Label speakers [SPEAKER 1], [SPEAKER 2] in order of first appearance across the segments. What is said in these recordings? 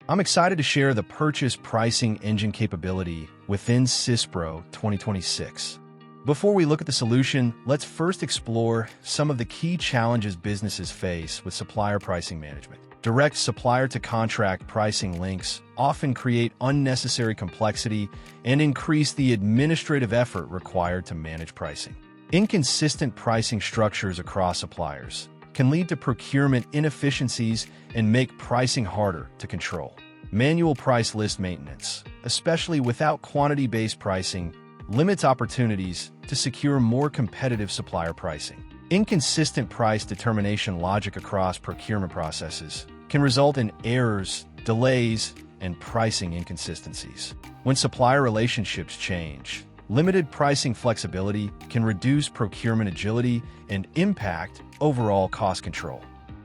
[SPEAKER 1] I'm excited to share the purchase pricing engine capability within Syspro 2026. Before we look at the solution, let's first explore some of the key challenges businesses face with supplier pricing management. Direct supplier-to-contract pricing links often create unnecessary complexity and increase the administrative effort required to manage pricing. Inconsistent pricing structures across suppliers can lead to procurement inefficiencies and make pricing harder to control. Manual price list maintenance, especially without quantity-based pricing, limits opportunities to secure more competitive supplier pricing. Inconsistent price determination logic across procurement processes can result in errors, delays, and pricing inconsistencies. When supplier relationships change, limited pricing flexibility can reduce procurement agility and impact overall cost control.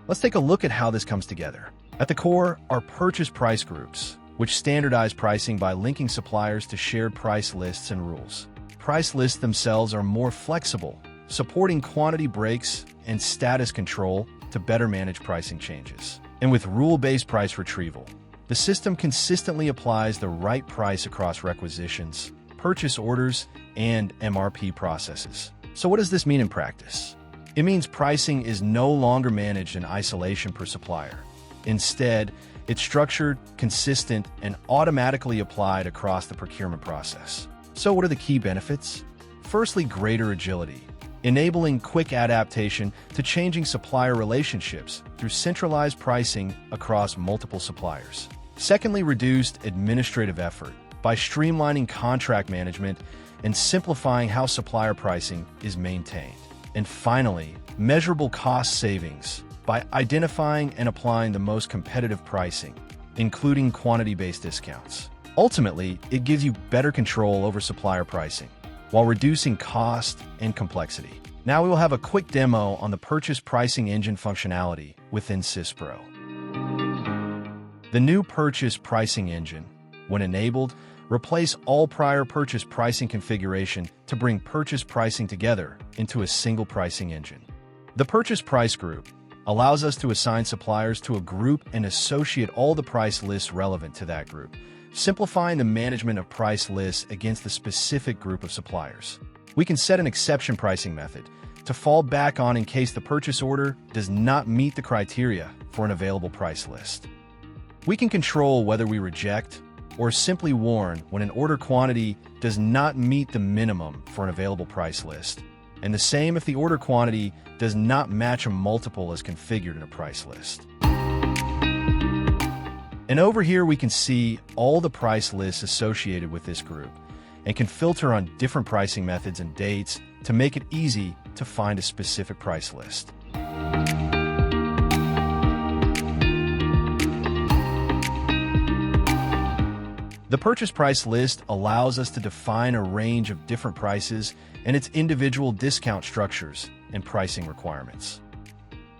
[SPEAKER 1] Let's take a look at how this comes together. At the core are purchase price groups, which standardize pricing by linking suppliers to shared price lists and rules. Price lists themselves are more flexible, supporting quantity breaks and status control to better manage pricing changes. And with rule-based price retrieval, the system consistently applies the right price across requisitions, purchase orders, and MRP processes. So what does this mean in practice? It means pricing is no longer managed in isolation per supplier. Instead, it's structured, consistent, and automatically applied across the procurement process. So what are the key benefits? Firstly, greater agility, enabling quick adaptation to changing supplier relationships through centralized pricing across multiple suppliers. Secondly, reduced administrative effort by streamlining contract management and simplifying how supplier pricing is maintained. And finally, measurable cost savings by identifying and applying the most competitive pricing, including quantity-based discounts. Ultimately, it gives you better control over supplier pricing while reducing cost and complexity. Now we will have a quick demo on the purchase pricing engine functionality within Syspro. The new purchase pricing engine, when enabled, replace all prior purchase pricing configuration to bring purchase pricing together into a single pricing engine. The purchase price group allows us to assign suppliers to a group and associate all the price lists relevant to that group, simplifying the management of price lists against the specific group of suppliers. We can set an exception pricing method to fall back on in case the purchase order does not meet the criteria for an available price list. We can control whether we reject or simply warn when an order quantity does not meet the minimum for an available price list, and the same if the order quantity does not match a multiple as configured in a price list. And over here we can see all the price lists associated with this group and can filter on different pricing methods and dates to make it easy to find a specific price list. The purchase price list allows us to define a range of different prices and its individual discount structures and pricing requirements.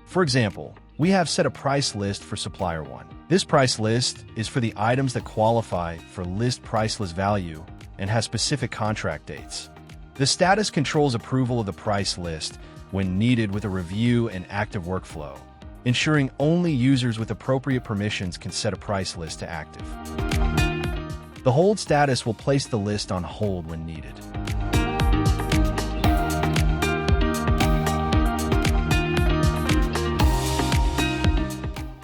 [SPEAKER 1] For example, we have set a price list for supplier 1. This price list is for the items that qualify for list price list value and has specific contract dates. The status controls approval of the price list when needed with a review and active workflow, ensuring only users with appropriate permissions can set a price list to active. The hold status will place the list on hold when needed.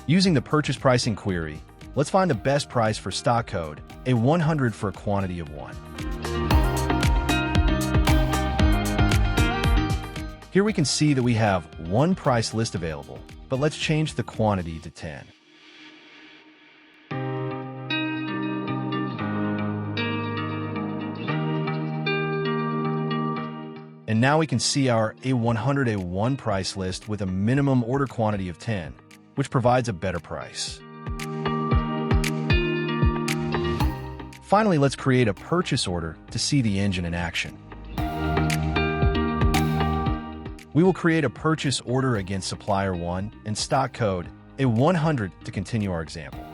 [SPEAKER 1] Using the purchase pricing query, let's find the best price for stock code, a 100 for a quantity of 1. Here we can see that we have one price list available, but let's change the quantity to 10. And now we can see our A100A1 price list with a minimum order quantity of 10, which provides a better price. Finally, let's create a purchase order to see the engine in action. We will create a purchase order against supplier 1 and stock code A100 to continue our example.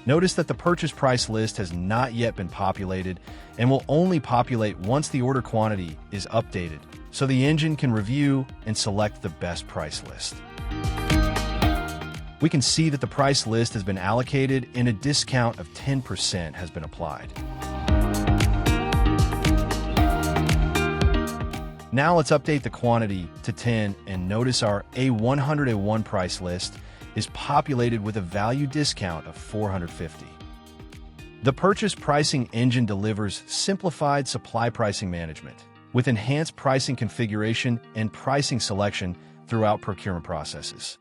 [SPEAKER 1] Notice that the purchase price list has not yet been populated and will only populate once the order quantity is updated, so the engine can review and select the best price list. We can see that the price list has been allocated and a discount of 10% has been applied. Now let's update the quantity to 10 and notice our A101 price list is populated with a value discount of $450. The purchase pricing engine delivers simplified supply pricing management with enhanced pricing configuration and pricing selection throughout procurement processes.